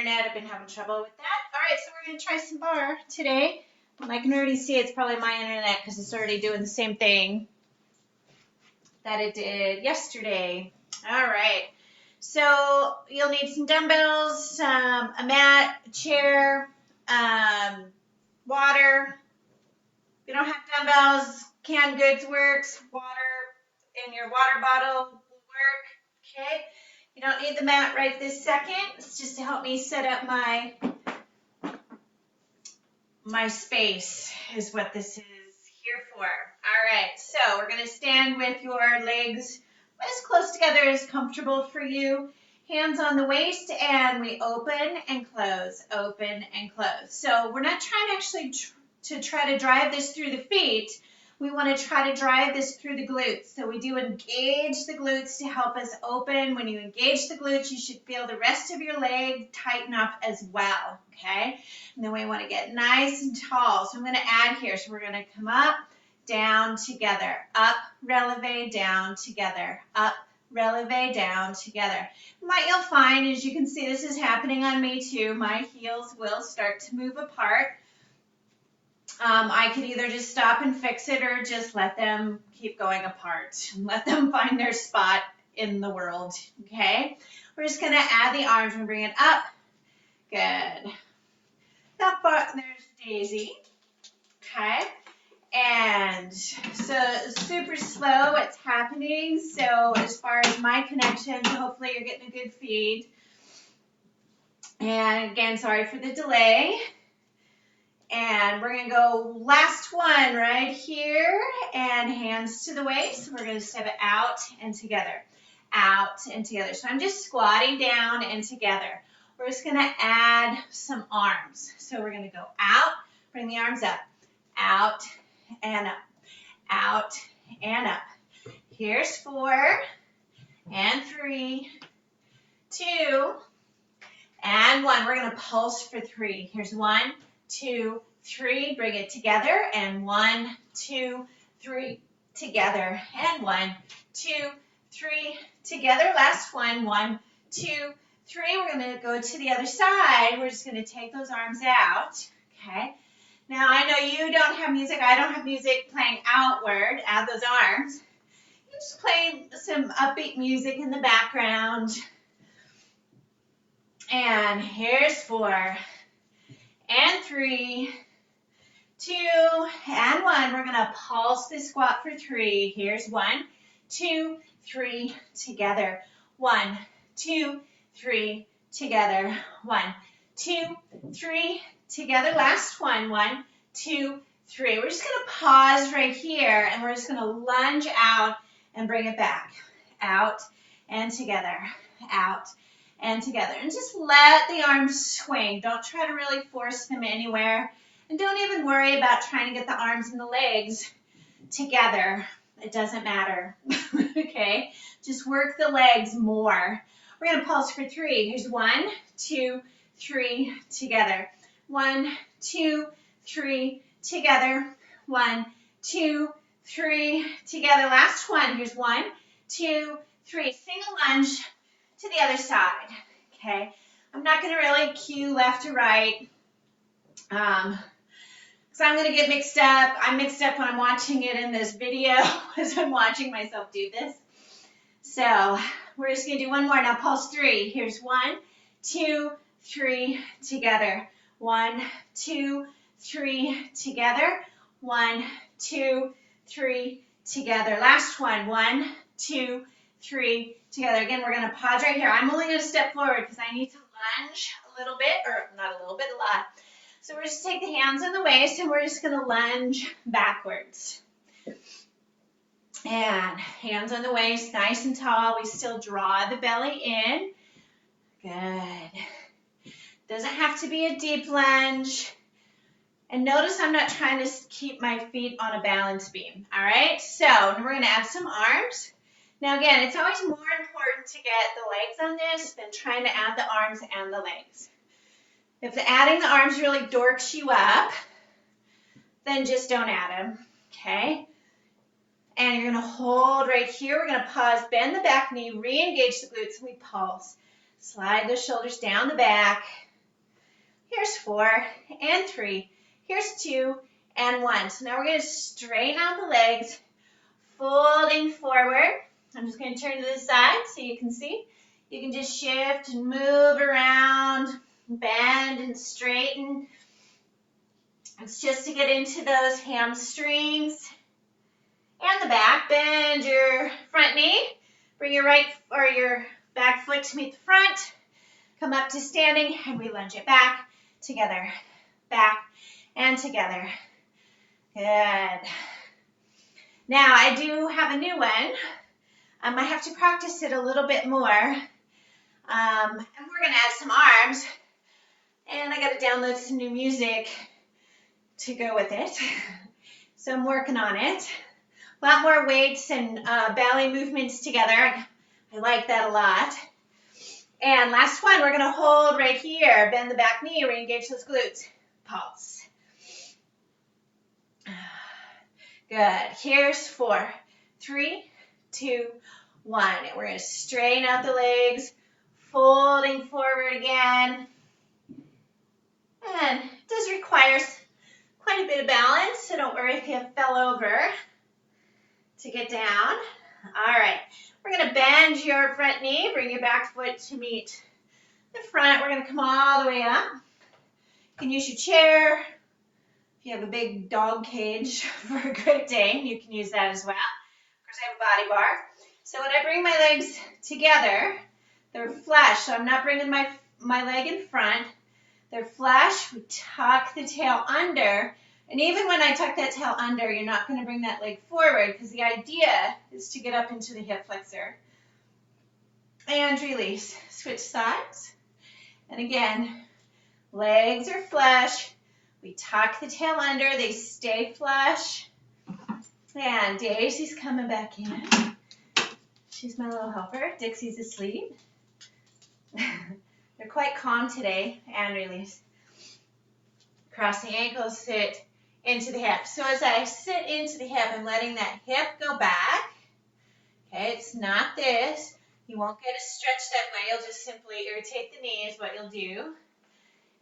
internet. I've been having trouble with that. All right, so we're going to try some bar today. I can already see it's probably my internet because it's already doing the same thing that it did yesterday. All right, so you'll need some dumbbells, a mat, a chair, water. If you don't have dumbbells, canned goods works. Water in your water bottle will work. Okay. You don't need the mat right this second. It's just to help me set up my space is what this is here for. All right, so we're going to stand with your legs as close together as comfortable for you. Hands on the waist, and we open and close, open and close. So we're not trying to actually try to drive this through the feet. We want to try to drive this through the glutes. So we do engage the glutes to help us open. When you engage the glutes, you should feel the rest of your leg tighten up as well, okay? And then we want to get nice and tall. So I'm going to add here. So we're going to come up, down, together, up, releve, down, together, up, releve, down, together. What you'll find is you can see this is happening on me too. My heels will start to move apart. I could either just stop and fix it or just let them keep going apart. Let them find their spot in the world, okay? We're just going to add the arms and bring it up. Good. That part, there's Daisy, okay? And so super slow, it's happening. So as far as my connection, hopefully you're getting a good feed. And again, sorry for the delay. And we're going to go last one right here, and hands to the waist. We're going to step it out and together, out and together. So I'm just squatting down and together. We're just going to add some arms. So we're going to go out, bring the arms up, out and up, out and up. Here's 4 and 3, 2 and 1. We're going to pulse for 3. Here's 1, 2, 3, bring it together, and 1, 2, 3, together, and 1, 2, 3, together. Last one, 1, 2, 3. We're going to go to the other side. We're just going to take those arms out, okay? Now, I know you don't have music. I don't have music playing outward. Add those arms. You just play some upbeat music in the background. And here's 4. And 3, 2, and 1. We're going to pulse this squat for 3. Here's 1, 2, 3, together. 1, 2, 3, together. 1, 2, 3, together. Last one. 1, 2, 3. We're just going to pause right here, and we're just going to lunge out and bring it back. Out and together. Out and together. And just let the arms swing. Don't try to really force them anywhere. And don't even worry about trying to get the arms and the legs together. It doesn't matter. Okay? Just work the legs more. We're going to pulse for 3. Here's 1, 2, 3, together. 1, 2, 3, together. 1, 2, 3, together. Last one. Here's 1, 2, 3. Single lunge to the other side, okay? I'm not going to really cue left or right because I'm going to get mixed up. I'm mixed up when I'm watching it in this video as I'm watching myself do this. So we're just going to do one more. Now pulse 3. Here's 1, 2, 3, together. 1, 2, 3, together. 1, 2, 3, together. Last one. 1, 2, 3, together. Again, we're going to pause right here. I'm only going to step forward because I need to lunge a little bit, or not a little bit, a lot. So we're just take the hands on the waist, and we're just going to lunge backwards. And hands on the waist, nice and tall. We still draw the belly in. Good. Doesn't have to be a deep lunge. And notice I'm not trying to keep my feet on a balance beam. All right? So we're going to add some arms. Now, again, it's always more important to get the legs on this than trying to add the arms and the legs. If adding the arms really dorks you up, then just don't add them, okay? And you're going to hold right here. We're going to pause, bend the back knee, re-engage the glutes, and we pulse. Slide the shoulders down the back. Here's 4 and 3. Here's 2 and 1. So now we're going to straighten out the legs, folding forward. I'm just going to turn to the side so you can see. You can just shift and move around, bend and straighten. It's just to get into those hamstrings and the back. Bend your front knee. Bring your right or your back foot to meet the front. Come up to standing and we lunge it back, together, back, and together. Good. Now I do have a new one. I have to practice it a little bit more. And we're going to add some arms. And I got to download some new music to go with it. So I'm working on it. A lot more weights and ballet movements together. I like that a lot. And last one, we're going to hold right here. Bend the back knee, re-engage those glutes. Pulse. Good. Here's 4, 3, 2, 1. And we're going to straighten out the legs, folding forward again. And it does require quite a bit of balance, so don't worry if you fell over to get down. All right. We're going to bend your front knee, bring your back foot to meet the front. We're going to come all the way up. You can use your chair. If you have a big dog cage for a Great Dane, you can use that as well. Of course, I have a body bar. So when I bring my legs together, they're flush. So I'm not bringing my leg in front. They're flush. We tuck the tail under. And even when I tuck that tail under, you're not going to bring that leg forward because the idea is to get up into the hip flexor. And release. Switch sides. And again, legs are flush. We tuck the tail under. They stay flush. And Daisy's coming back in. She's my little helper. Dixie's asleep. They're quite calm today. And release. Cross the ankles, sit into the hip. So as I sit into the hip, I'm letting that hip go back. Okay, it's not this. You won't get a stretch that way. You'll just simply irritate the knee is what you'll do.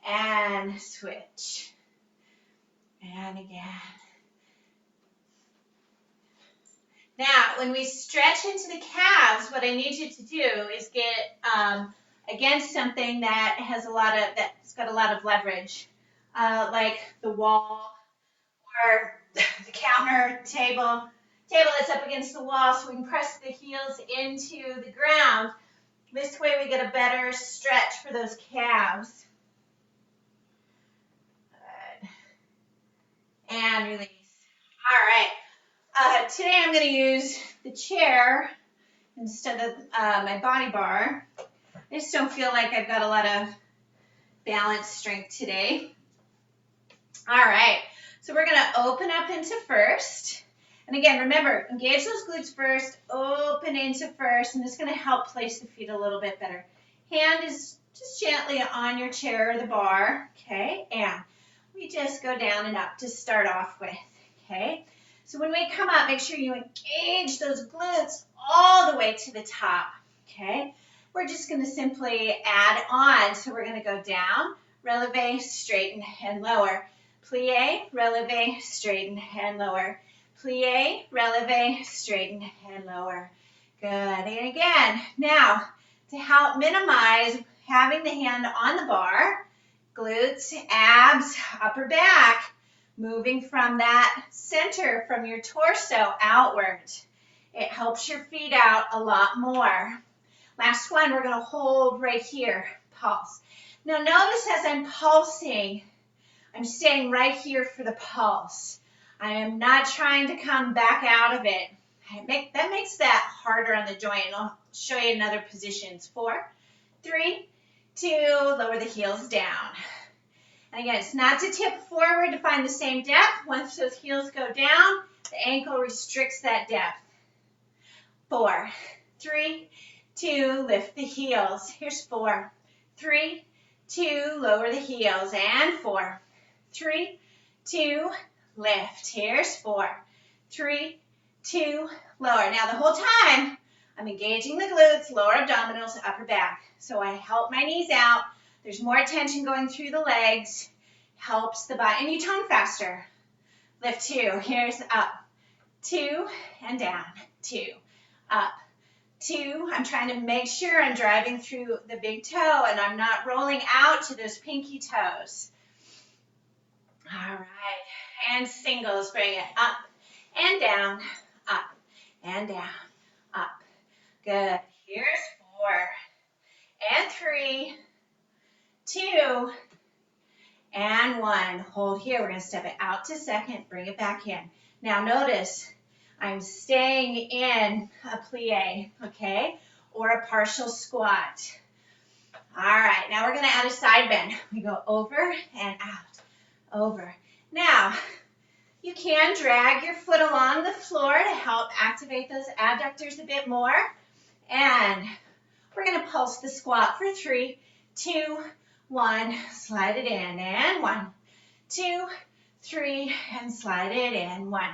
And switch. And again. Now, when we stretch into the calves, what I need you to do is get against something that has that's got a lot of leverage, like the wall or the counter table that's up against the wall, so we can press the heels into the ground. This way we get a better stretch for those calves. Good. And release. All right. Today I'm going to use the chair instead of my body bar. I just don't feel like I've got a lot of balance strength today. All right. So we're going to open up into first. And again, remember, engage those glutes first, open into first, and it's going to help place the feet a little bit better. Hand is just gently on your chair or the bar, okay? And we just go down and up to start off with, okay? So when we come up, make sure you engage those glutes all the way to the top, okay? We're just going to simply add on. So we're going to go down, releve, straighten, and lower. Plie, releve, straighten, and lower. Plie, releve, straighten, and lower. Good. And again, now to help minimize having the hand on the bar, glutes, abs, upper back, moving from that center, from your torso outward. It helps your feet out a lot more. Last one, we're going to hold right here, pulse. Now notice as I'm pulsing, I'm staying right here for the pulse. I am not trying to come back out of it. That makes that harder on the joint. And I'll show you in other positions. 4, 3, 2, lower the heels down. And again, it's not to tip forward to find the same depth. Once those heels go down, the ankle restricts that depth. 4, 3, 2, lift the heels. Here's 4, 3, 2, lower the heels. And 4, 3, 2, lift. Here's 4, 3, 2, lower. Now the whole time, I'm engaging the glutes, lower abdominals, upper back. So I help my knees out There's more tension going through the legs, helps the body, and you tone faster. Lift 2, here's up, 2, and down, 2, up, 2. I'm trying to make sure I'm driving through the big toe and I'm not rolling out to those pinky toes. All right, and singles, bring it up and down, up and down, up. Good. Here's 4 and 3, 2, and 1. Hold here. We're going to step it out to second, bring it back in. Now notice I'm staying in a plie, okay, or a partial squat. All right, now we're going to add a side bend. We go over and out, over. Now, you can drag your foot along the floor to help activate those adductors a bit more. And we're going to pulse the squat for 3, 2, 1, slide it in, and 1, 2, 3, and slide it in, 1,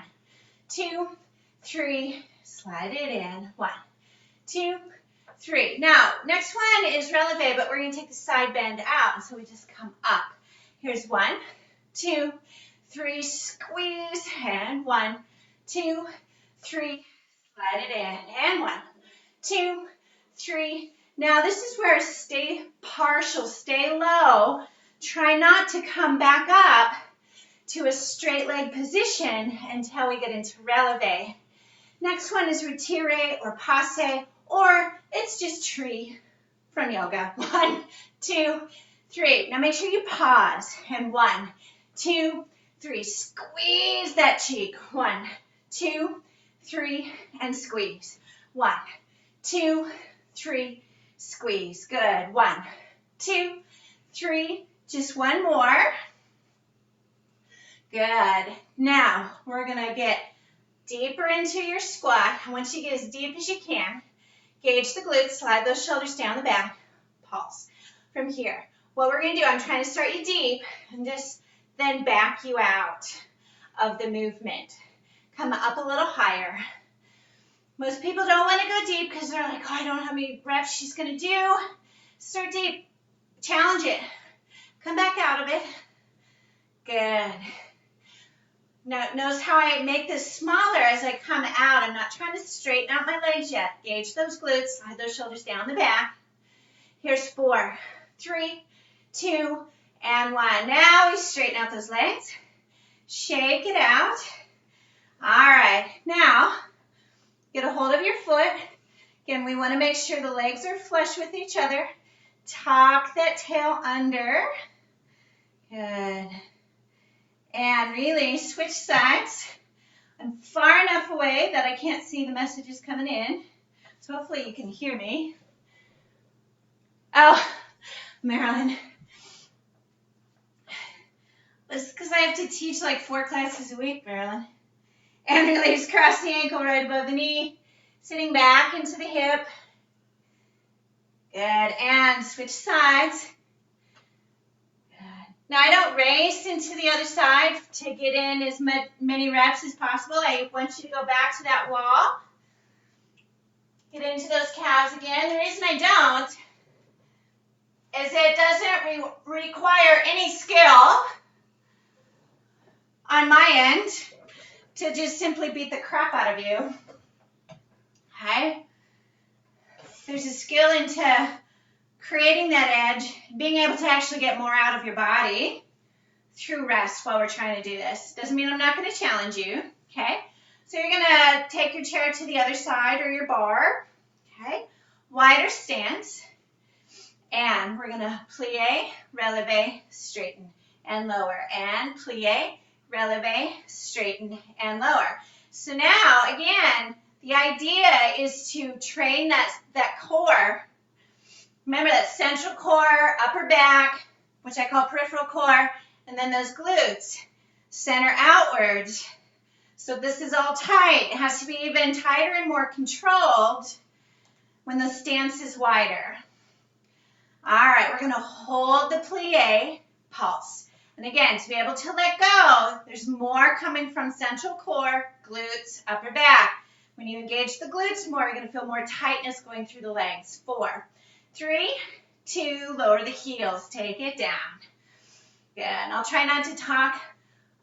2, 3, slide it in, 1, 2, 3. Now, next one is releve, but we're going to take the side bend out, so we just come up. Here's 1, 2, 3, squeeze, and 1, 2, 3, slide it in, and 1, 2, 3. Now this is where stay partial, stay low. Try not to come back up to a straight leg position until we get into releve. Next one is retire or passe, or it's just tree from yoga. 1, 2, 3. Now make sure you pause. And 1, 2, 3. Squeeze that cheek. 1, 2, 3, and squeeze. 1, 2, 3, squeeze. Good. 1, 2, 3. Just one more. Good. Now we're going to get deeper into your squat. Once you get as deep as you can, gauge the glutes, slide those shoulders down the back, pulse. From here, what we're going to do, I'm trying to start you deep and just then back you out of the movement. Come up a little higher. Most people don't want to go deep because they're like, oh, I don't know how many reps she's going to do. Start deep. Challenge it. Come back out of it. Good. Now, notice how I make this smaller as I come out. I'm not trying to straighten out my legs yet. Gauge those glutes. Slide those shoulders down the back. Here's 4, 3, 2, and 1. Now we straighten out those legs. Shake it out. All right. Now, get a hold of your foot. Again, we want to make sure the legs are flush with each other. Tuck that tail under. Good. And release. Switch sides. I'm far enough away that I can't see the messages coming in. So hopefully you can hear me. Oh, Marilyn. It's because I have to teach like 4 classes a week, Marilyn. And release, cross the ankle right above the knee. Sitting back into the hip. Good. And switch sides. Good. Now I don't race into the other side to get in as many reps as possible. I want you to go back to that wall. Get into those calves again. The reason I don't is it doesn't require any skill on my end to just simply beat the crap out of you. Okay? There's a skill into creating that edge, being able to actually get more out of your body through rest while we're trying to do this. Doesn't mean I'm not going to challenge you. Okay? So you're going to take your chair to the other side or your bar. Okay? Wider stance. And we're going to plie, releve, straighten, and lower. And plie, releve, straighten, and lower. So now, again, the idea is to train that core. Remember that central core, upper back, which I call peripheral core, and then those glutes. Center outwards. So this is all tight. It has to be even tighter and more controlled when the stance is wider. All right, we're going to hold the plie, pulse. And again, to be able to let go, there's more coming from central core, glutes, upper back. When you engage the glutes more, you're going to feel more tightness going through the legs. 4, 3, 2, lower the heels, take it down. Good, and I'll try not to talk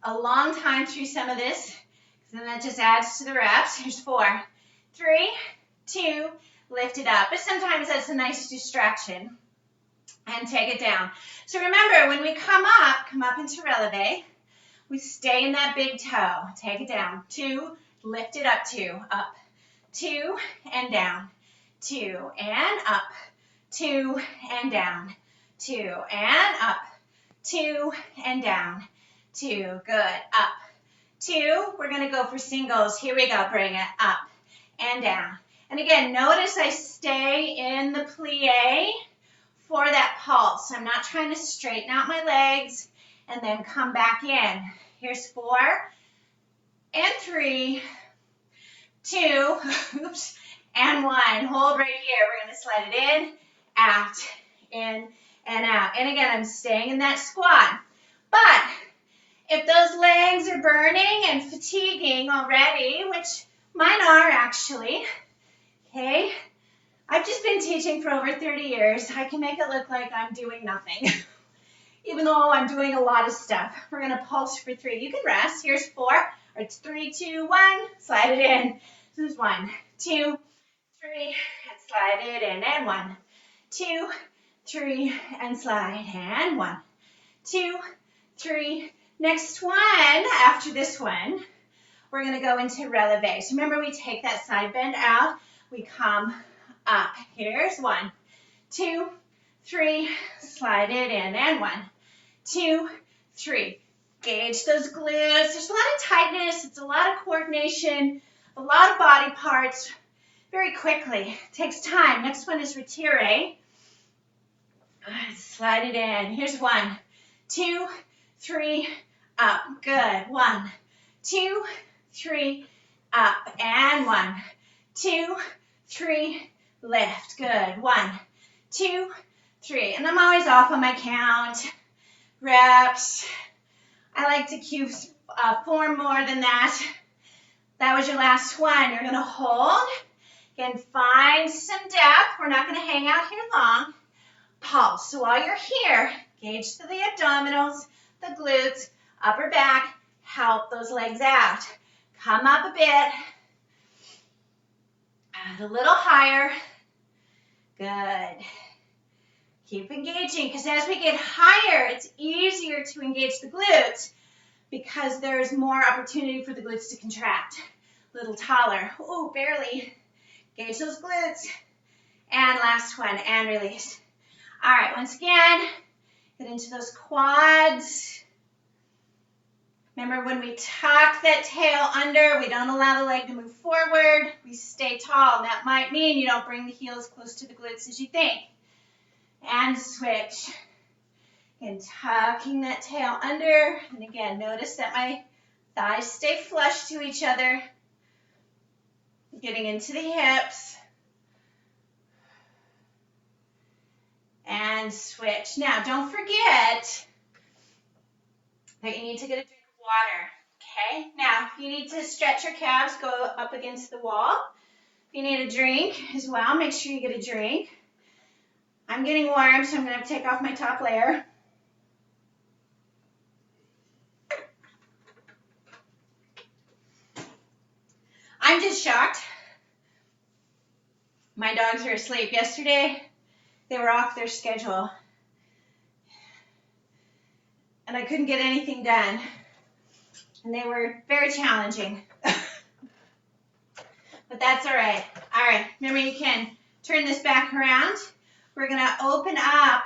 a long time through some of this, because then that just adds to the reps. Here's 4, 3, 2, lift it up. But sometimes that's a nice distraction. And take it down. So remember, when we come up into releve, we stay in that big toe. Take it down. 2, lift it up, 2, up, 2, and down, 2, and up, 2, and down, 2, and up, 2, and down, 2, good, up, 2, we're going to go for singles. Here we go, bring it up and down. And again, notice I stay in the plie for that pulse. I'm not trying to straighten out my legs and then come back in. Here's 4 and 3, 2, oops, and 1. Hold right here. We're going to slide it in, out, in, and out. And again, I'm staying in that squat. But if those legs are burning and fatiguing already, which mine are actually, okay, I've just been teaching for over 30 years. I can make it look like I'm doing nothing, even though I'm doing a lot of stuff. We're going to pulse for 3. You can rest. Here's 4, or it's 3, 2, 1. Slide it in. This is 1, 2, 3, and slide it in. And 1, 2, 3, and slide. And 1, 2, 3. Next one, after this one, we're going to go into releve. So remember, we take that side bend out. We come up. Here's 1, 2, 3, slide it in, and 1, 2, 3. Gauge those glutes. There's a lot of tightness. It's a lot of coordination, a lot of body parts very quickly. It takes time. Next one is retire. Slide it in. Here's 1, 2, 3, up. Good. 1, 2, 3, up, and 1, 2, 3, lift. Good. 1, 2, 3. And I'm always off on my count. Reps. I like to cue 4 more than that. That was your last one. You're going to hold. Again, find some depth. We're not going to hang out here long. Pulse. So while you're here, gauge to the abdominals, the glutes, upper back. Help those legs out. Come up a bit. A little higher. Good. Keep engaging, because as we get higher, it's easier to engage the glutes because there's more opportunity for the glutes to contract. A little taller. Oh, barely. Engage those glutes. And last one, and release. All right, once again, get into those quads. Remember, when we tuck that tail under, we don't allow the leg to move forward. We stay tall. And that might mean you don't bring the heels close to the glutes as you think. And switch. And tucking that tail under. And again, notice that my thighs stay flush to each other. Getting into the hips. And switch. Now, don't forget that you need to get a drink of water. Okay? Now, if you need to stretch your calves, go up against the wall. If you need a drink as well, make sure you get a drink. I'm getting warm, so I'm going to take off my top layer. I'm just shocked. My dogs are asleep. Yesterday, they were off their schedule. And I couldn't get anything done. And they were very challenging. But that's all right. All right, remember you can turn this back around. We're going to open up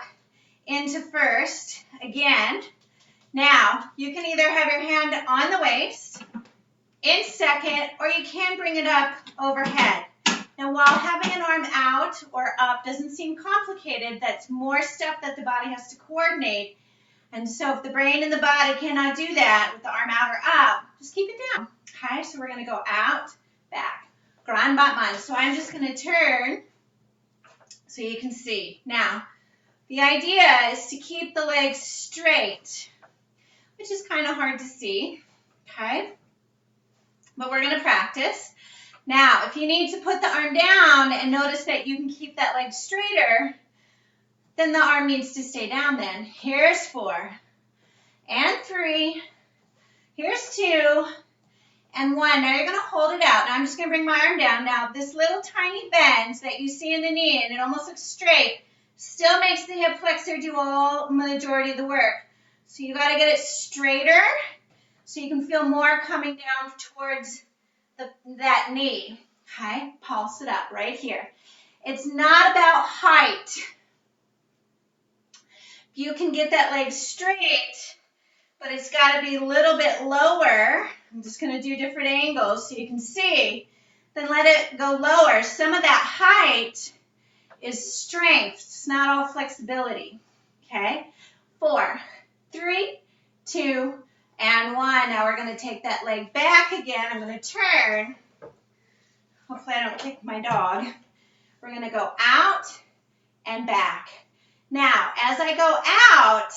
into first again. Now, you can either have your hand on the waist, in second, or you can bring it up overhead. Now, while having an arm out or up doesn't seem complicated, that's more stuff that the body has to coordinate. And so if the brain and the body cannot do that with the arm out or up, just keep it down. Okay, so we're going to go out, back, grand batman. So I'm just going to turn so you can see. Now, the idea is to keep the legs straight, which is kind of hard to see, okay? But we're going to practice. Now, if you need to put the arm down and notice that you can keep that leg straighter, then the arm needs to stay down then. Here's 4 and 3. Here's 2 and 1. Now you're going to hold it out. Now I'm just going to bring my arm down. Now this little tiny bend that you see in the knee, and it almost looks straight, still makes the hip flexor do all majority of the work. So you got to get it straighter so you can feel more coming down towards that knee. Okay, pulse it up right here. It's not about height. You can get that leg straight, but it's got to be a little bit lower. I'm just going to do different angles so you can see. Then let it go lower. Some of that height is strength. It's not all flexibility. Okay? 4, 3, 2, and 1. Now we're going to take that leg back again. I'm going to turn. Hopefully I don't kick my dog. We're going to go out and back. Now, as I go out,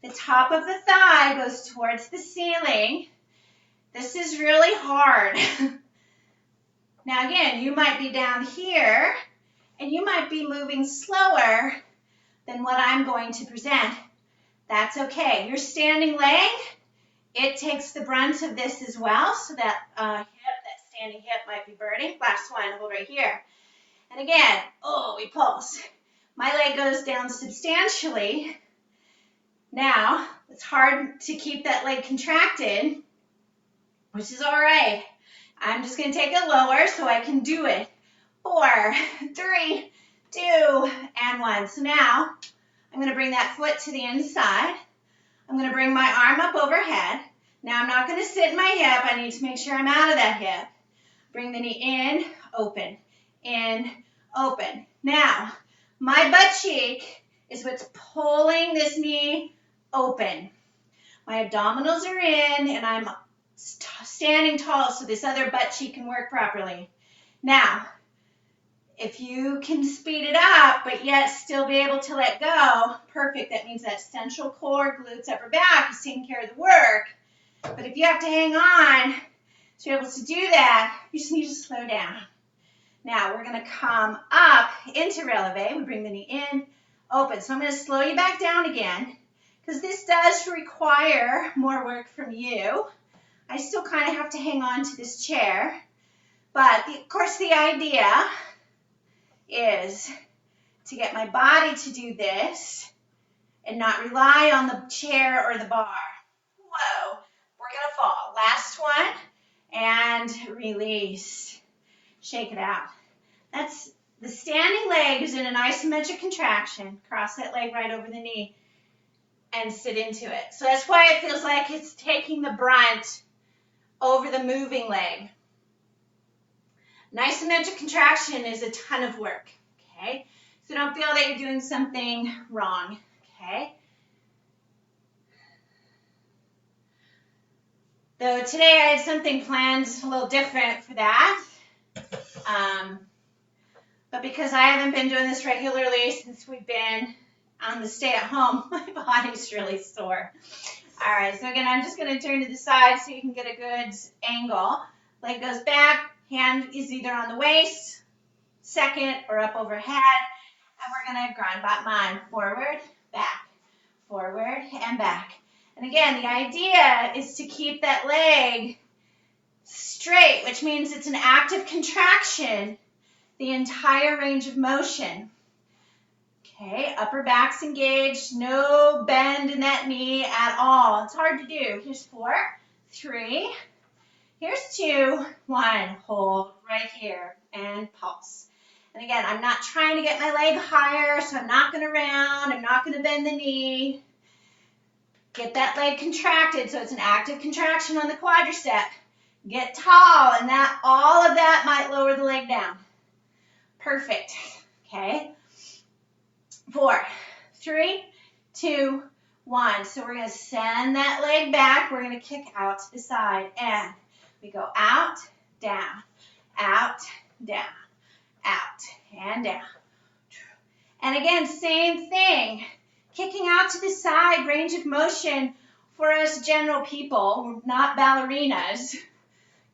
the top of the thigh goes towards the ceiling. This is really hard. Now again, you might be down here, and you might be moving slower than what I'm going to present. That's okay. Your standing leg, it takes the brunt of this as well, so that that standing hip might be burning. Last one, hold right here. And again, we pulse. My leg goes down substantially. Now, it's hard to keep that leg contracted, which is all right. I'm just going to take it lower so I can do it. 4, 3, 2, and 1. So now, I'm going to bring that foot to the inside. I'm going to bring my arm up overhead. Now, I'm not going to sit in my hip. I need to make sure I'm out of that hip. Bring the knee in, open, in, open. Now, my butt cheek is what's pulling this knee open. My abdominals are in, and I'm standing tall so this other butt cheek can work properly. Now, if you can speed it up, but yet still be able to let go, perfect. That means that central core, glutes, upper back is taking care of the work. But if you have to hang on to be able to do that, you just need to slow down. Now, we're going to come up into releve. We bring the knee in, open. So I'm going to slow you back down again, because this does require more work from you. I still kind of have to hang on to this chair. But, of course, the idea is to get my body to do this and not rely on the chair or the bar. Whoa, we're going to fall. Last one, and release. Shake it out. That's the standing leg is in an isometric contraction. Cross that leg right over the knee and sit into it. So that's why it feels like it's taking the brunt over the moving leg. An isometric contraction is a ton of work, okay? So don't feel that you're doing something wrong, okay? Though today I had something planned a little different for that. But because I haven't been doing this regularly since we've been on the stay-at-home, my body's really sore. All right, so again, I'm just going to turn to the side so you can get a good angle. Leg goes back, hand is either on the waist, second, or up overhead, and we're going to grind bottom on, forward, and back. And again, the idea is to keep that leg straight, which means it's an active contraction the entire range of motion. Okay, upper back's engaged, no bend in that knee at all. It's hard to do. Here's 4, 3, here's 2, 1. Hold right here and pulse. And again, I'm not trying to get my leg higher, so I'm not going to round. I'm not going to bend the knee. Get that leg contracted so it's an active contraction on the quadricep. Get tall, and that all of that might lower the leg down. Perfect. Okay. 4, 3, 2, 1. So we're going to send that leg back. We're going to kick out to the side, and we go out, down, out, down, out, and down. And again, same thing. Kicking out to the side, range of motion for us general people. We're not ballerinas.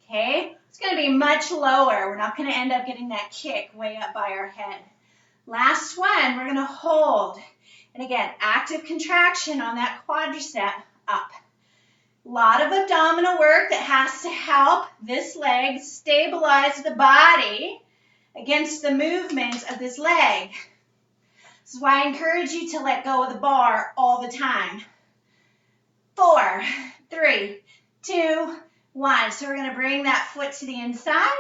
Okay? It's going to be much lower. We're not going to end up getting that kick way up by our head. Last one, we're gonna hold. And again, active contraction on that quadricep up. A lot of abdominal work that has to help this leg stabilize the body against the movement of this leg. This is why I encourage you to let go of the bar all the time. 4, 3, 2, 1. So we're going to bring that foot to the inside.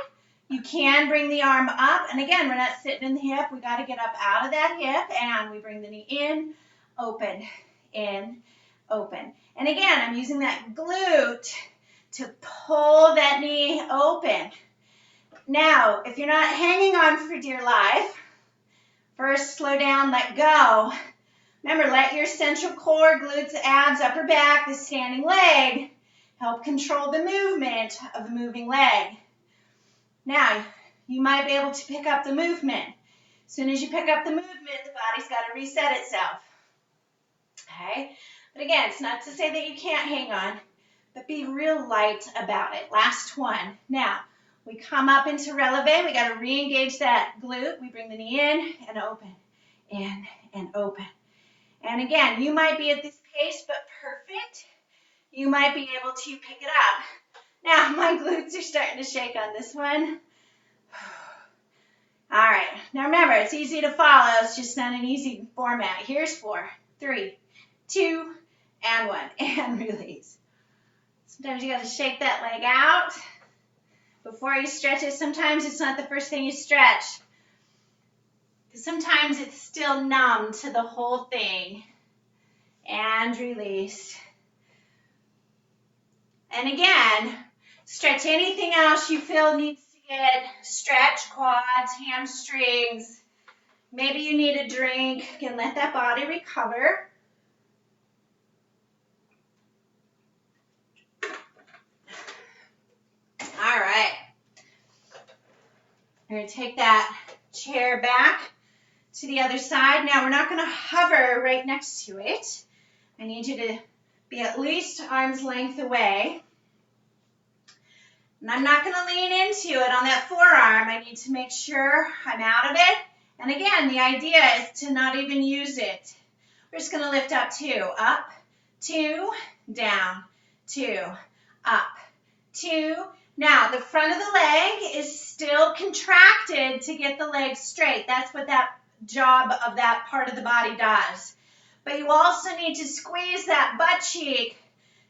You can bring the arm up. And again, we're not sitting in the hip. We got to get up out of that hip. And we bring the knee in, open, in, open. And again, I'm using that glute to pull that knee open. Now, if you're not hanging on for dear life, first slow down, let go. Remember, let your central core, glutes, abs, upper back, the standing leg, help control the movement of the moving leg. Now, you might be able to pick up the movement. As soon as you pick up the movement, the body's got to reset itself. Okay? But again, it's not to say that you can't hang on, but be real light about it. Last one. Now, we come up into releve. We got to re-engage that glute. We bring the knee in and open, in and open. And again, you might be at this pace, but perfect. You might be able to pick it up. Now, my glutes are starting to shake on this one. All right. Now, remember, it's easy to follow. It's just not an easy format. Here's 4, 3, 2, and 1. And release. Sometimes you got to shake that leg out before you stretch it. Sometimes it's not the first thing you stretch. Sometimes it's still numb to the whole thing. And release. And again, stretch anything else you feel needs to get stretched, quads, hamstrings. Maybe you need a drink. Again, let that body recover. All right. We're going to take that chair back to the other side. Now, we're not going to hover right next to it. I need you to be at least arm's length away. And I'm not going to lean into it on that forearm. I need to make sure I'm out of it. And again, the idea is to not even use it. We're just going to lift up 2. Up, 2, down, 2, up, 2. Now, the front of the leg is still contracted to get the leg straight. That's what that job of that part of the body does. But you also need to squeeze that butt cheek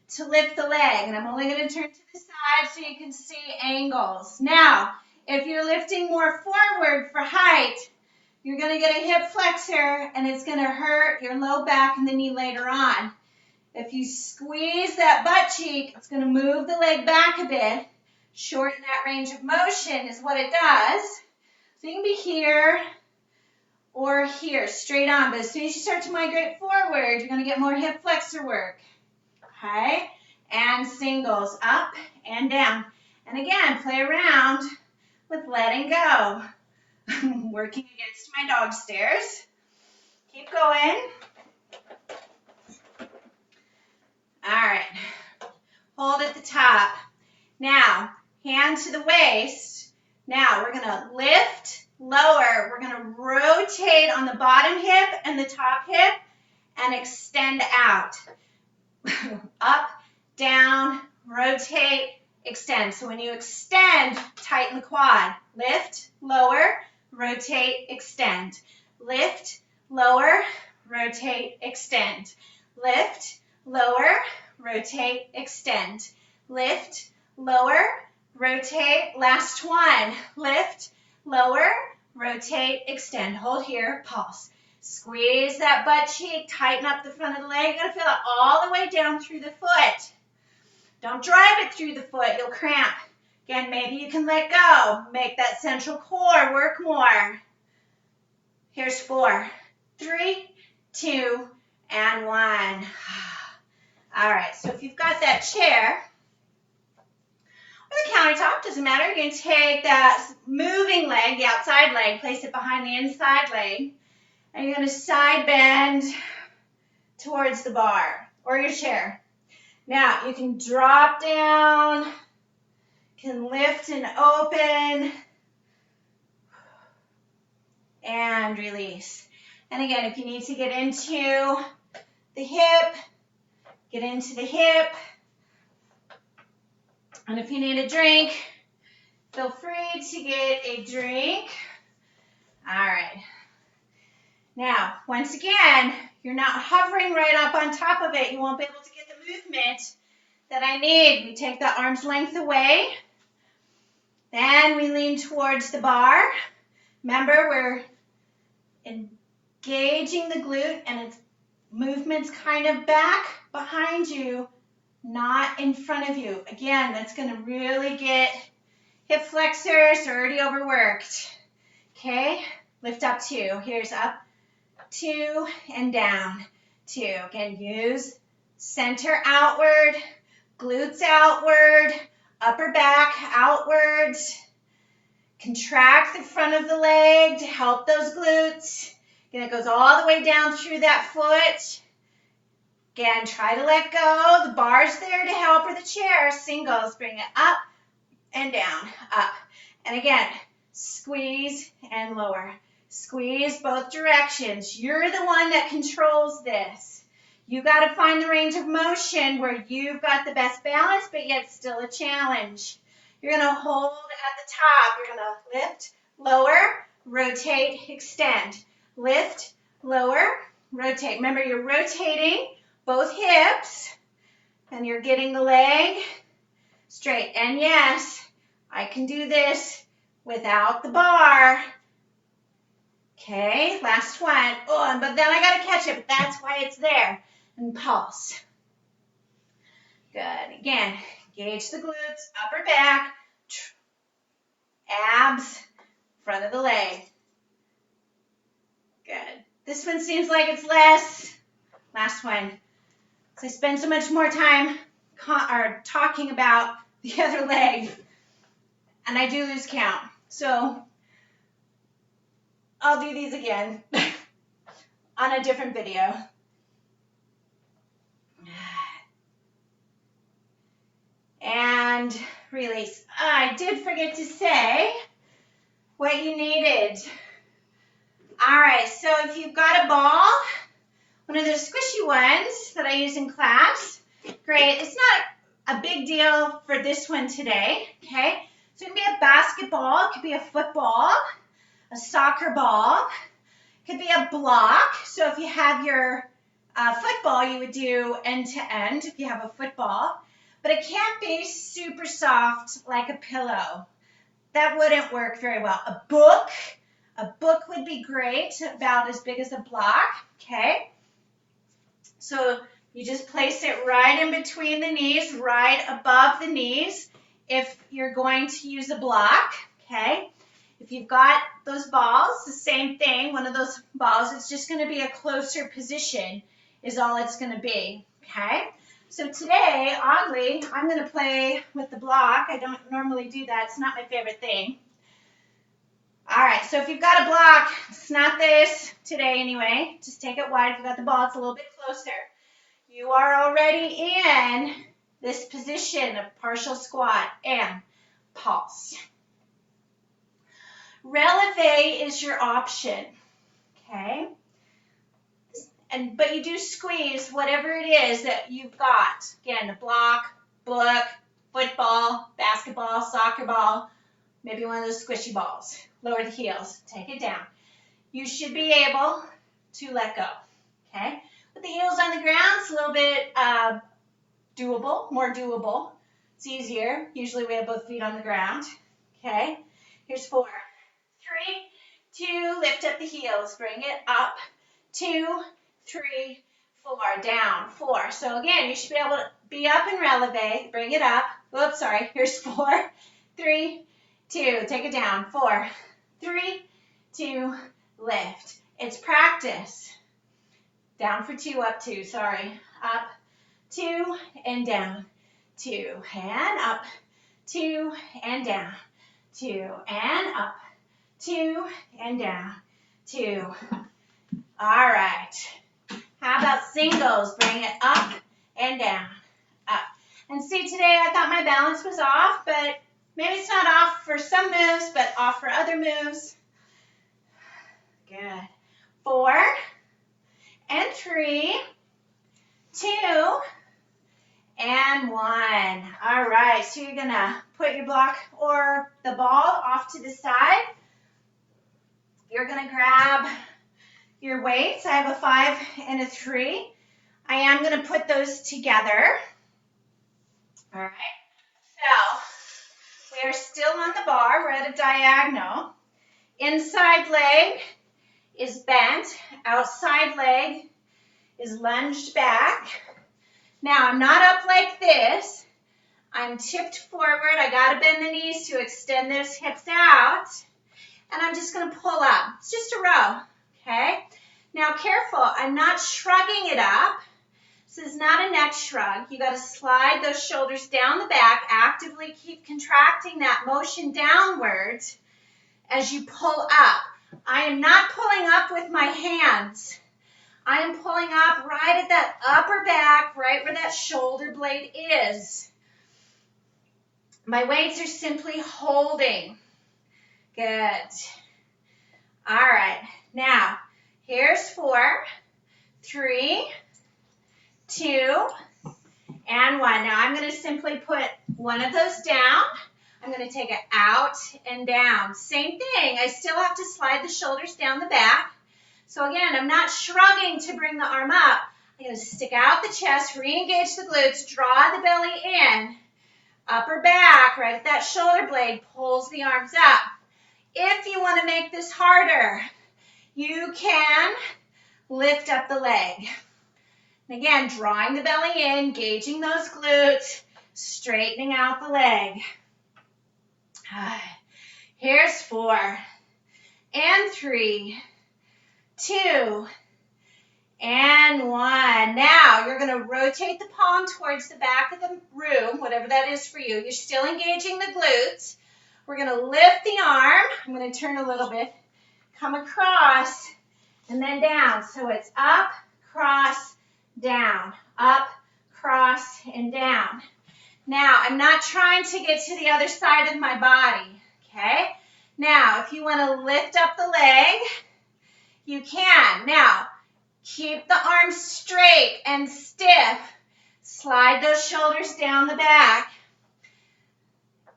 to lift the leg. And I'm only going to turn to the side so you can see angles. Now, if you're lifting more forward for height, you're going to get a hip flexor and it's going to hurt your low back and the knee later on. If you squeeze that butt cheek, it's going to move the leg back a bit. Shorten that range of motion is what it does. So you can be here or here, straight on. But as soon as you start to migrate forward, you're going to get more hip flexor work. Okay? And singles, up and down. And again, play around with letting go. Working against my dog stairs. Keep going. All right. Hold at the top. Now, hand to the waist. Now, we're going to lift, lower. We're going to rotate on the bottom hip and the top hip and extend out. Up, down, rotate, extend. So when you extend, tighten the quad. Lift, lower, rotate, extend. Lift, lower, rotate, extend. Lift, lower, rotate, extend. Lift, lower, rotate. Last one. Lift, lower, rotate, extend. Hold here, pulse. Squeeze that butt cheek, tighten up the front of the leg. You're going to feel it all the way down through the foot. Don't drive it through the foot. You'll cramp. Again, maybe you can let go. Make that central core work more. Here's 4, 3, 2, and 1. All right, so if you've got that chair or the countertop, doesn't matter. You're going to take that moving leg, the outside leg, place it behind the inside leg. And you're going to side bend towards the bar or your chair. Now, you can drop down, can lift and open, and release. And again, if you need to get into the hip, get into the hip. And if you need a drink, feel free to get a drink. All right. Now, once again, you're not hovering right up on top of it. You won't be able to get the movement that I need. We take the arm's length away. Then we lean towards the bar. Remember, we're engaging the glute and its movement's kind of back behind you, not in front of you. Again, that's going to really get hip flexors already overworked. Okay, lift up 2. Here's up 2 and down 2. Again, use center outward, glutes outward, upper back outwards. Contract the front of the leg to help those glutes. Again, it goes all the way down through that foot. Again, try to let go. The bar's there to help, or the chair. Singles, bring it up and down, up. And again, squeeze and lower. Squeeze both directions. You're the one that controls this. You got to find the range of motion where you've got the best balance, but yet still a challenge. You're going to hold at the top. You're going to lift, lower, rotate, extend. Lift, lower, rotate. Remember, you're rotating both hips, and you're getting the leg straight. And yes, I can do this without the bar. Okay, last one. Oh, but then I got to catch it, but that's why it's there. And pulse. Good. Again, engage the glutes, upper back, abs, front of the leg. Good. This one seems like it's less. Last one. So I spend so much more time talking about the other leg, and I do lose count. So I'll do these again on a different video. And release. I did forget to say what you needed. All right, so if you've got a ball, one of those squishy ones that I use in class, great. It's not a big deal for this one today, okay? So it can be a basketball, it could be a football, a soccer ball, it could be a block. So if you have your football, you would do end to end if you have a football. But it can't be super soft like a pillow. That wouldn't work very well. A book would be great, about as big as a block, okay? So you just place it right in between the knees, right above the knees if you're going to use a block, okay? If you've got those balls, the same thing, one of those balls, it's just going to be a closer position is all it's going to be, okay? So today, oddly, I'm going to play with the block. I don't normally do that. It's not my favorite thing. All right, so if you've got a block, it's not this today anyway. Just take it wide. If you've got the ball, it's a little bit closer. You are already in this position of partial squat and pulse. Releve is your option, okay? But you do squeeze whatever it is that you've got. Again, a block, book, football, basketball, soccer ball, maybe one of those squishy balls. Lower the heels, take it down. You should be able to let go, okay? With the heels on the ground, it's a little bit doable, more doable. It's easier. Usually we have both feet on the ground, okay? Here's 4, 3, 2, lift up the heels, bring it up, 2, 3, 4, down, 4. So again, you should be able to be up and releve, bring it up. Oops, sorry, here's 4, 3, 2, take it down, 4, 3, 2, lift. It's practice. Down for 2, up 2, sorry. Up, 2, and down, 2, and up, 2, and down, 2, and up, 2, and down, 2. All right. How about singles? Bring it up and down, up. And see, today I thought my balance was off, but maybe it's not off for some moves, but off for other moves. Good. 4 and 3, 2 and 1. All right, so you're gonna put your block or the ball off to the side. You're gonna grab your weights. I have a 5 and a 3. I am gonna put those together. All right, so we are still on the bar. We're at a diagonal. Inside leg is bent. Outside leg is lunged back. Now I'm not up like this. I'm tipped forward. I gotta bend the knees to extend those hips out. And I'm just gonna pull up. It's just a row, okay? Now careful, I'm not shrugging it up. This is not a neck shrug. You gotta slide those shoulders down the back, actively keep contracting that motion downwards as you pull up. I am not pulling up with my hands. I am pulling up right at that upper back, right where that shoulder blade is. My weights are simply holding. Good. All right. Now, here's 4, 3, 2, and 1. Now, I'm going to simply put one of those down. I'm going to take it out and down. Same thing. I still have to slide the shoulders down the back. So again, I'm not shrugging to bring the arm up. I'm going to stick out the chest, re-engage the glutes, draw the belly in. Upper back, right at that shoulder blade, pulls the arms up. If you want to make this harder, you can lift up the leg. And again, drawing the belly in, engaging those glutes, straightening out the leg. Here's 4 and 3, 2 and 1. Now you're going to rotate the palm towards the back of the room, whatever that is for you. You're still engaging the glutes. We're going to lift the arm. I'm going to turn a little bit, come across, and then down. So it's up, cross, down, up, cross, and down. Now, I'm not trying to get to the other side of my body, okay? Now, if you want to lift up the leg, you can. Now, keep the arms straight and stiff. Slide those shoulders down the back.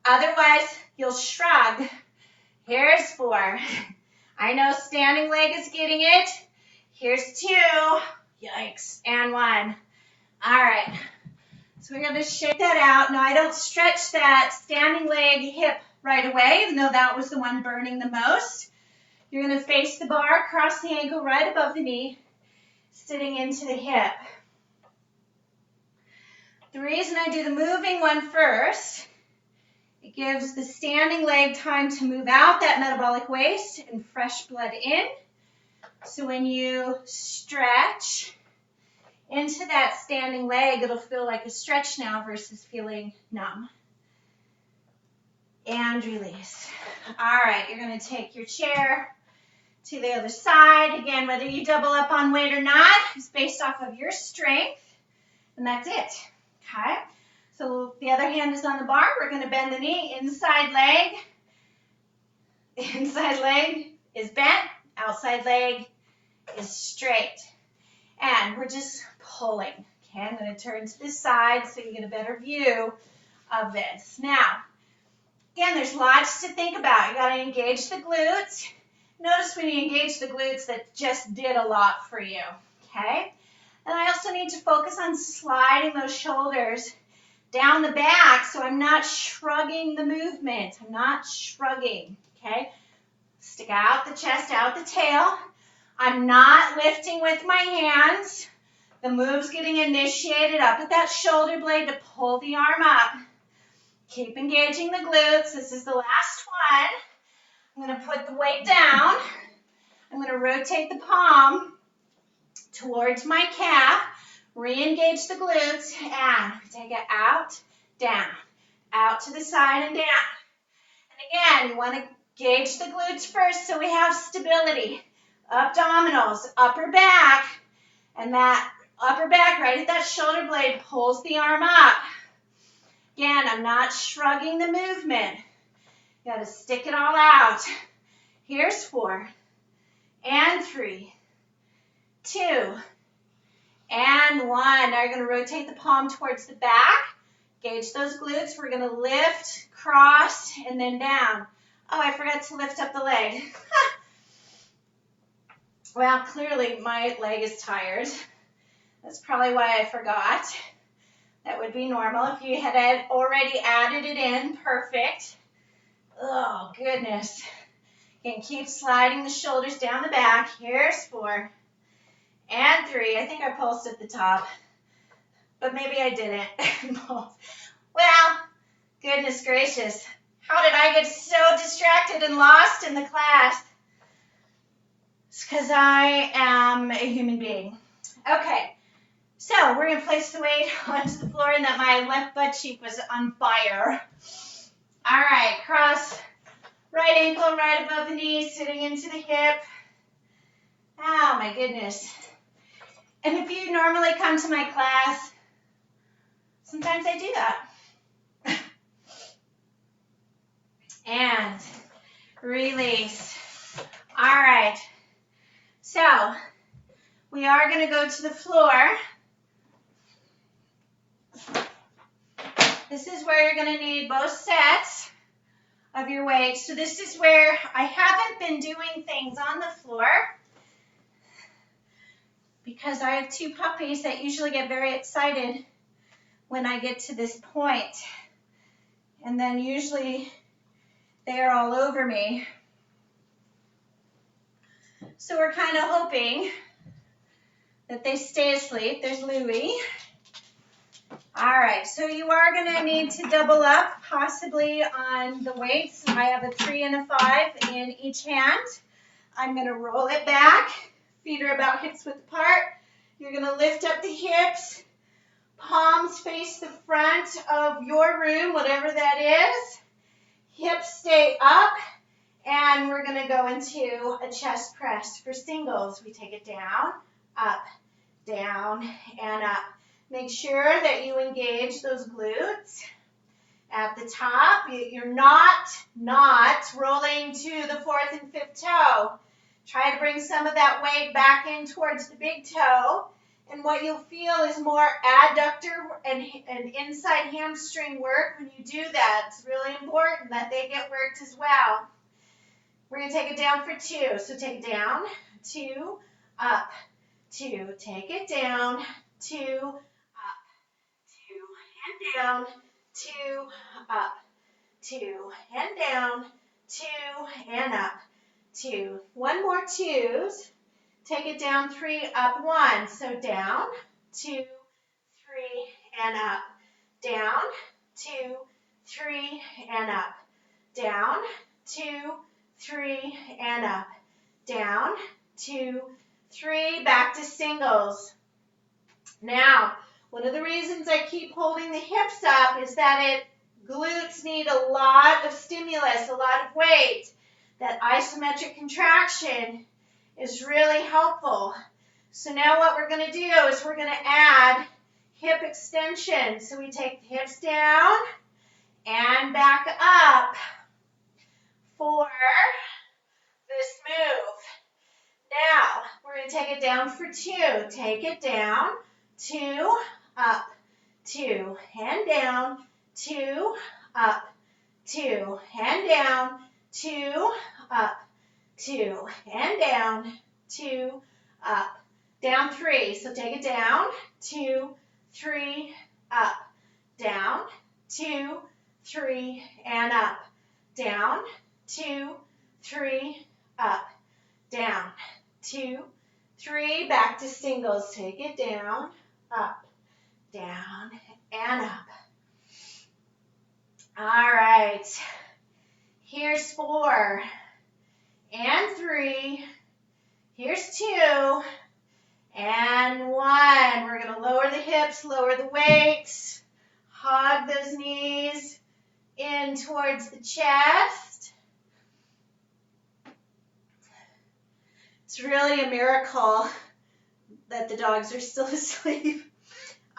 Otherwise, you'll shrug. Here's 4. I know standing leg is getting it. Here's 2. Yikes. And 1. All right. So we're going to shake that out. Now, I don't stretch that standing leg hip right away, even though that was the one burning the most. You're going to face the bar, cross the ankle right above the knee, sitting into the hip. The reason I do the moving one first, it gives the standing leg time to move out that metabolic waste and fresh blood in. So when you stretch into that standing leg, it'll feel like a stretch now versus feeling numb. And release. All right, you're going to take your chair to the other side. Again, whether you double up on weight or not is based off of your strength, and that's it. Okay? So the other hand is on the bar. We're going to bend the knee. Inside leg is bent. Outside leg is straight. And we're just pulling. Okay, I'm going to turn to this side so you get a better view of this. Now, again, there's lots to think about. You got to engage the glutes. Notice when you engage the glutes, that just did a lot for you. Okay? And I also need to focus on sliding those shoulders down the back so I'm not shrugging the movement. I'm not shrugging. Okay? Stick out the chest, out the tail. I'm not lifting with my hands. The move's getting initiated up at that shoulder blade to pull the arm up. Keep engaging the glutes. This is the last one. I'm going to put the weight down. I'm going to rotate the palm towards my calf. Re-engage the glutes and take it out, down, out to the side and down. And again, you want to engage the glutes first so we have stability. Abdominals, upper back, and that upper back right at that shoulder blade pulls the arm up. Again, I'm not shrugging the movement. You got to stick it all out. Here's 4 and 3, 2, and 1. Now you're going to rotate the palm towards the back. Gauge those glutes. We're going to lift, cross, and then down. Oh, I forgot to lift up the leg. Well, clearly my leg is tired. That's probably why I forgot. That would be normal if you had already added it in. Perfect. Oh, goodness. You can keep sliding the shoulders down the back. Here's 4 and 3. I think I pulsed at the top, but maybe I didn't. Well, goodness gracious. How did I get so distracted and lost in the class? It's because I am a human being. Okay, so we're going to place the weight onto the floor and that my left butt cheek was on fire. All right, cross right ankle right above the knee, sitting into the hip. Oh, my goodness. And if you normally come to my class, sometimes I do that. And release. All right. So we are going to go to the floor. This is where you're going to need both sets of your weight. So this is where I haven't been doing things on the floor because I have 2 puppies that usually get very excited when I get to this point. And then usually they are all over me. So we're kind of hoping that they stay asleep. There's Louie. All right, so you are going to need to double up possibly on the weights. I have a 3 and a 5 in each hand. I'm going to roll it back. Feet are about hips width apart. You're going to lift up the hips. Palms face the front of your room, whatever that is. Hips stay up. And we're going to go into a chest press for singles. We take it down, and up. Make sure that you engage those glutes at the top. You're not rolling to the 4th and 5th toe. Try to bring some of that weight back in towards the big toe. And what you'll feel is more adductor and inside hamstring work when you do that. It's really important that they get worked as well. We're going to take it down for 2. So take it down, 2, up, 2. Take it down, 2, up, 2, and down, 2, up, 2, and down, 2, and up, 2. 1 more 2s. Take it down, 3, up, 1. So down, 2, 3, and up, down, 2, 3, and up, down, 2, 3, and up, down, 2, 3, back to singles. Now, one of the reasons I keep holding the hips up is that glutes need a lot of stimulus, a lot of weight. That isometric contraction is really helpful. So now what we're going to do is we're going to add hip extension. So we take the hips down and back up for this move. Now, we're going to take it down for 2. Take it down, 2, up, 2, and down, 2, up, 2, and down, 2, up, 2, and down, 2, up, down 3. So take it down, 2, 3, up, down, 2, 3, and up, down, 2, 3, up, down, 2, 3, back to singles. Take it down, up, down, and up. All right. Here's 4 and 3. Here's 2 and 1. We're going to lower the hips, lower the weights, hug those knees in towards the chest. It's really a miracle that the dogs are still asleep.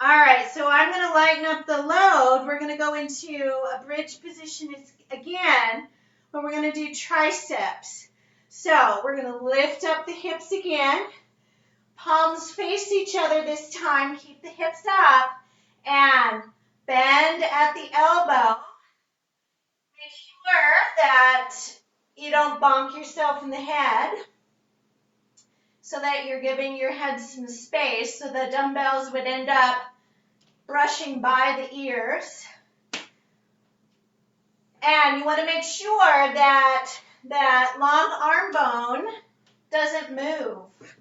All right, so I'm going to lighten up the load. We're going to go into a bridge position again, where we're going to do triceps. So we're going to lift up the hips again. Palms face each other this time. Keep the hips up and bend at the elbow. Make sure that you don't bonk yourself in the head so that you're giving your head some space so the dumbbells would end up brushing by the ears. And you want to make sure that that long arm bone doesn't move.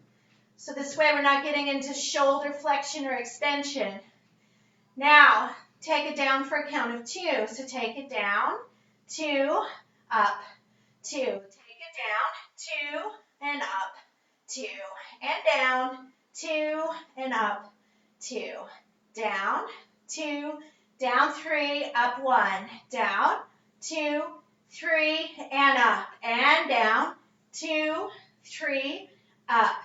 So this way we're not getting into shoulder flexion or extension. Now, take it down for a count of 2. So take it down, 2, up, 2. Take it down, 2, and up, 2, and down, 2, and up, 2, down, 2, down, 3, up, 1, down, 2, 3, and up, and down, 2, 3, up,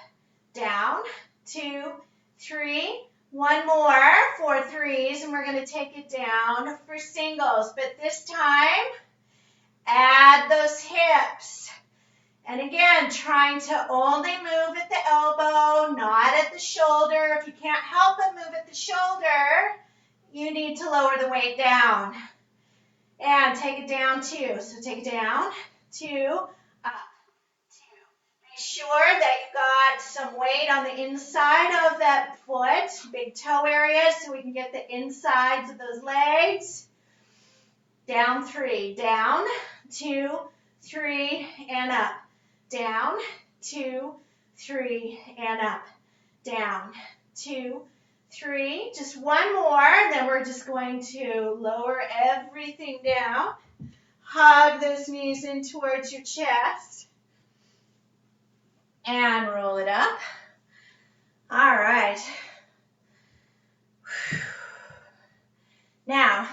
down, 2, 3, one more for threes, and we're going to take it down for singles, but this time, add those hips. And again, trying to only move at the elbow, not at the shoulder. If you can't help but move at the shoulder, you need to lower the weight down. And take it down 2. So take it down, 2, up, 2. Make sure that you got some weight on the inside of that foot, big toe area, so we can get the insides of those legs. Down 3, down, 2, 3, and up. Down, 2, 3, and up. Down, 2, 3. Just one more, then we're just going to lower everything down. Hug those knees in towards your chest. And roll it up. All right. Now,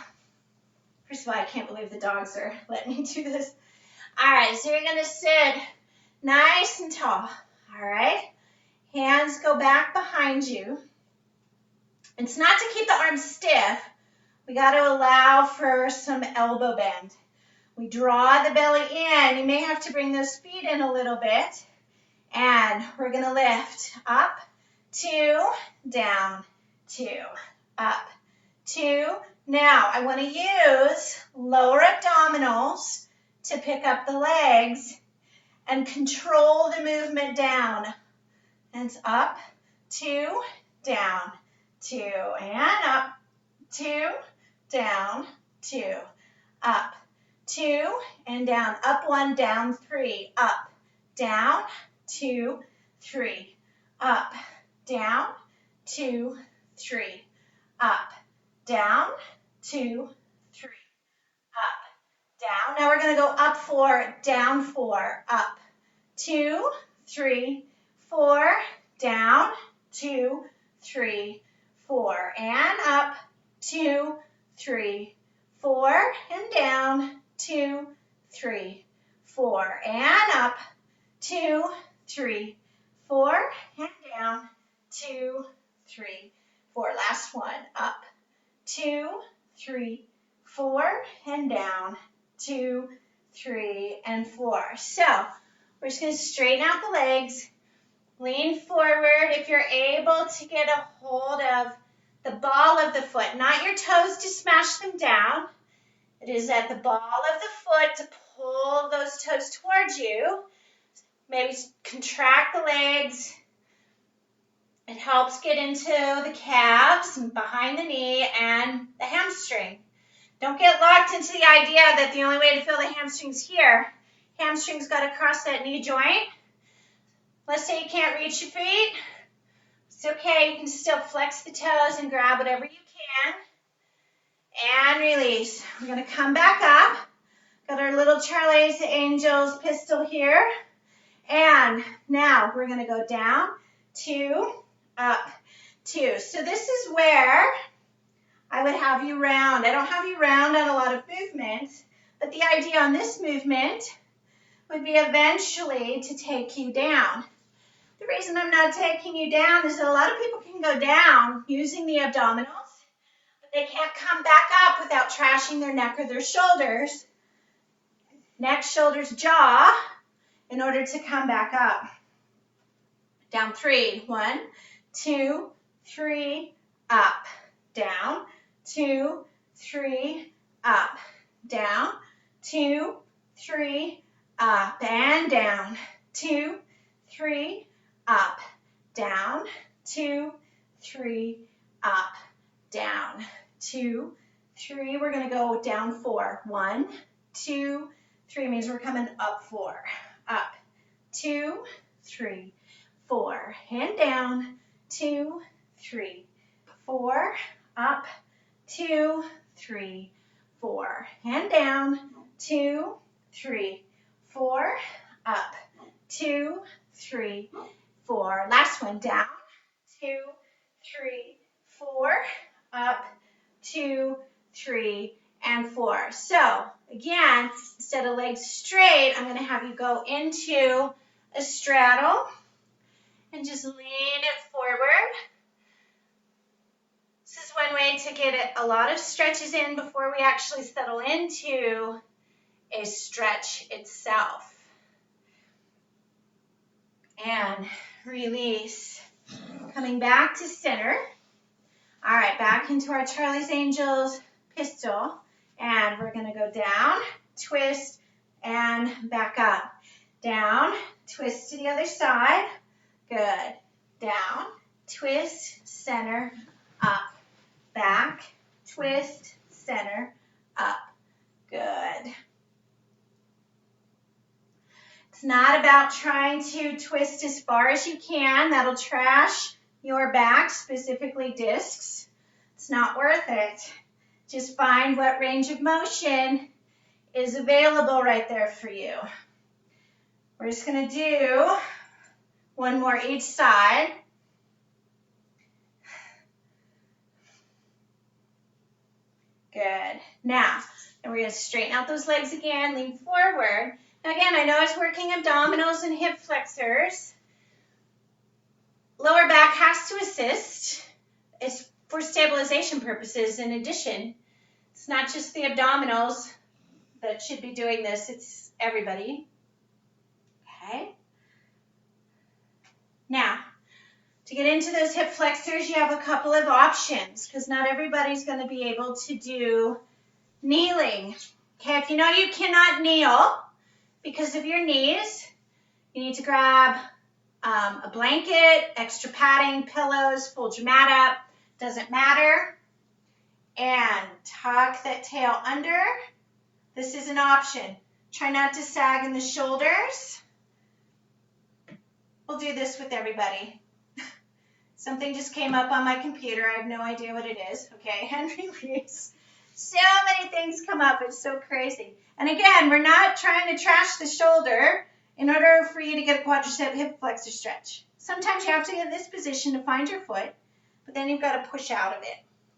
first of all, I can't believe the dogs are letting me do this. All right, so you're going to sit nice and tall. All right. Hands go back behind you. It's not to keep the arms stiff. We got to allow for some elbow bend. We draw the belly in. You may have to bring those feet in a little bit. And we're going to lift up, 2, down, 2, up, 2. Now, I want to use lower abdominals to pick up the legs and control the movement down. And it's up, 2, down, 2, and up, 2, down, 2, up, 2, and down, up 1, down 3, up, down, 2, 3, up, down, 2, 3, up, down, 2, 3, up, down. Now we're going to go up 4, down 4, up, 2, 3, 4, down, 2, 3, 4, and up, 2, 3, 4, and down, 2, 3, 4, and up, 2, 3, 4, and down, 2, 3, 4. Last one, up, 2, 3, 4, and down, 2, 3, and 4. So we're just going to straighten out the legs, lean forward. If you're able to get a hold of the ball of the foot, not your toes to smash them down. It is at the ball of the foot to pull those toes towards you. Maybe contract the legs. It helps get into the calves and behind the knee and the hamstring. Don't get locked into the idea that the only way to feel the hamstring's here. Hamstring's got to cross that knee joint. Let's say you can't reach your feet. It's okay. You can still flex the toes and grab whatever you can. And release. We're going to come back up. Got our little Charlie's Angels pistol here. And now we're going to go down, 2, up, 2. So this is where I would have you round. I don't have you round on a lot of movement, but the idea on this movement would be eventually to take you down. The reason I'm not taking you down is that a lot of people can go down using the abdominals, but they can't come back up without trashing their neck or their shoulders. Neck, shoulders, jaw, in order to come back up. Down 3, 1, 2, 3, up, down, 2, 3, up, down, 2, 3, up, and down, 2, 3, up, down, 2, 3, up, down, 2, 3, we're going to go down 4, 1, 2, 3 means we're coming up 4, up, 2, 3, 4, and down, 2, 3, 4, up, 2, 3, 4, and down, 2, 3, 4, up, 2, 3, 4. Last one, down, 2, 3, 4, up, 2, 3, and 4. So again, instead of legs straight, I'm going to have you go into a straddle and just lean it forward. This is one way to get a lot of stretches in before we actually settle into a stretch itself. And release. Coming back to center. All right, back into our Charlie's Angels pistol. And we're going to go down, twist, and back up. Down, twist to the other side. Good. Down, twist, center, up. Back, twist, center, up. Good. It's not about trying to twist as far as you can. That'll trash your back, specifically discs. It's not worth it. Just find what range of motion is available right there for you. We're just going to do one more each side. Good. Now, and we're going to straighten out those legs again, lean forward. Now again, I know it's working abdominals and hip flexors. Lower back has to assist. It's for stabilization purposes in addition. It's not just the abdominals that should be doing this, it's everybody. Okay. Now, to get into those hip flexors, you have a couple of options because not everybody's going to be able to do kneeling. Okay, if you know you cannot kneel because of your knees, you need to grab a blanket, extra padding, pillows, fold your mat up, doesn't matter, and tuck that tail under. This is an option. Try not to sag in the shoulders. We'll do this with everybody. Something just came up on my computer. I have no idea what it is. Okay, and release. So many things come up. It's so crazy. And again, we're not trying to trash the shoulder in order for you to get a quadricep hip flexor stretch. Sometimes you have to get in this position to find your foot, but then you've got to push out of it.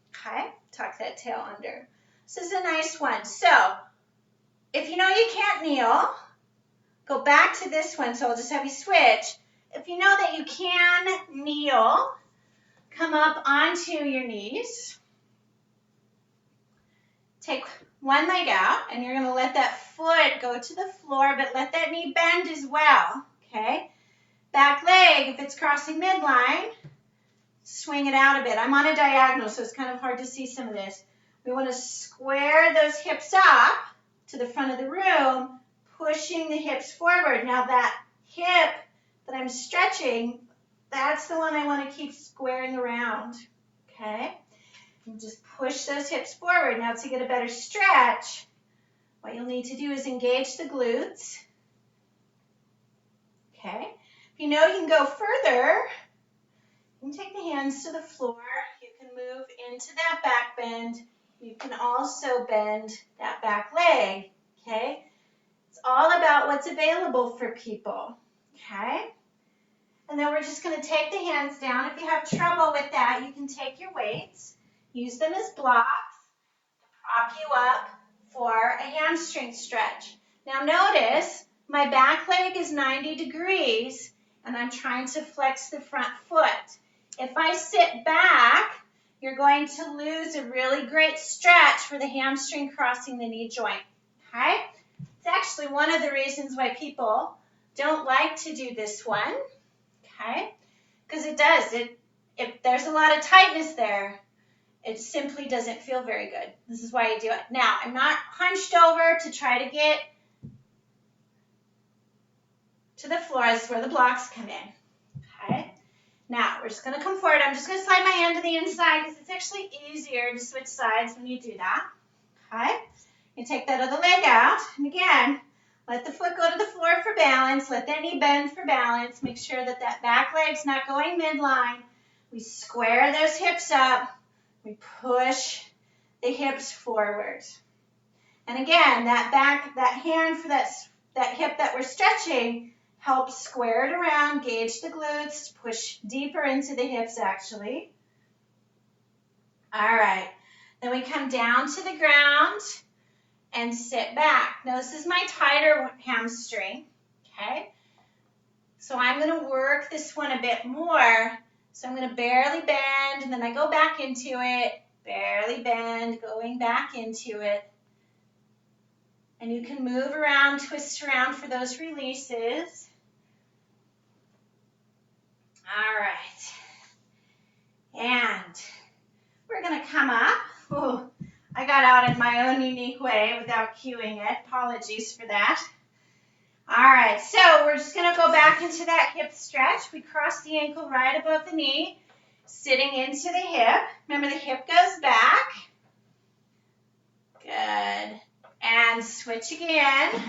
Okay, tuck that tail under. This is a nice one. So if you know you can't kneel, go back to this one. So I'll just have you switch. If you know that you can kneel, come up onto your knees. Take one leg out, and you're going to let that foot go to the floor, but let that knee bend as well, okay? Back leg, if it's crossing midline, swing it out a bit. I'm on a diagonal, so it's kind of hard to see some of this. We want to square those hips up to the front of the room, pushing the hips forward. Now that hip that I'm stretching, that's the one I want to keep squaring around, okay? And just push those hips forward. Now to get a better stretch, what you'll need to do is engage the glutes, okay? If you know you can go further, you can take the hands to the floor. You can move into that back bend. You can also bend that back leg, okay? It's all about what's available for people, okay? And then we're just going to take the hands down. If you have trouble with that, you can take your weights, use them as blocks to prop you up for a hamstring stretch. Now notice my back leg is 90 degrees and I'm trying to flex the front foot. If I sit back, you're going to lose a really great stretch for the hamstring crossing the knee joint, okay? It's actually one of the reasons why people don't like to do this one, okay? Because it does. If there's a lot of tightness there, it simply doesn't feel very good. This is why you do it. Now, I'm not hunched over to try to get to the floor. This is where the blocks come in, okay? Now, we're just going to come forward. I'm just going to slide my hand to the inside because it's actually easier to switch sides when you do that, okay? You take that other leg out, and again, let the foot go to the floor for balance. Let that knee bend for balance. Make sure that that back leg's not going midline. We square those hips up. We push the hips forward. And again, that hand for that hip that we're stretching helps square it around, gauge the glutes, push deeper into the hips actually. All right, then we come down to the ground and sit back. Now this is my tighter hamstring, okay? So I'm gonna work this one a bit more. So I'm gonna barely bend, and then I go back into it, barely bend, going back into it. And you can move around, twist around for those releases. All right. And we're gonna come up. Ooh, I got out in my own unique way without cueing it. Apologies for that. All right, so we're just gonna go back into that hip stretch. We cross the ankle right above the knee, sitting into the hip. Remember, the hip goes back. Good. And switch again.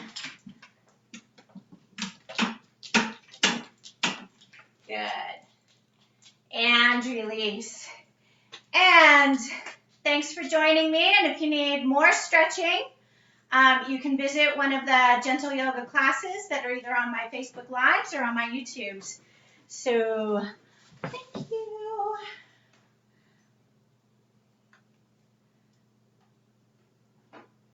Good. And release. And thanks for joining me. And if you need more stretching, you can visit one of the gentle yoga classes that are either on my Facebook Lives or on my YouTubes. So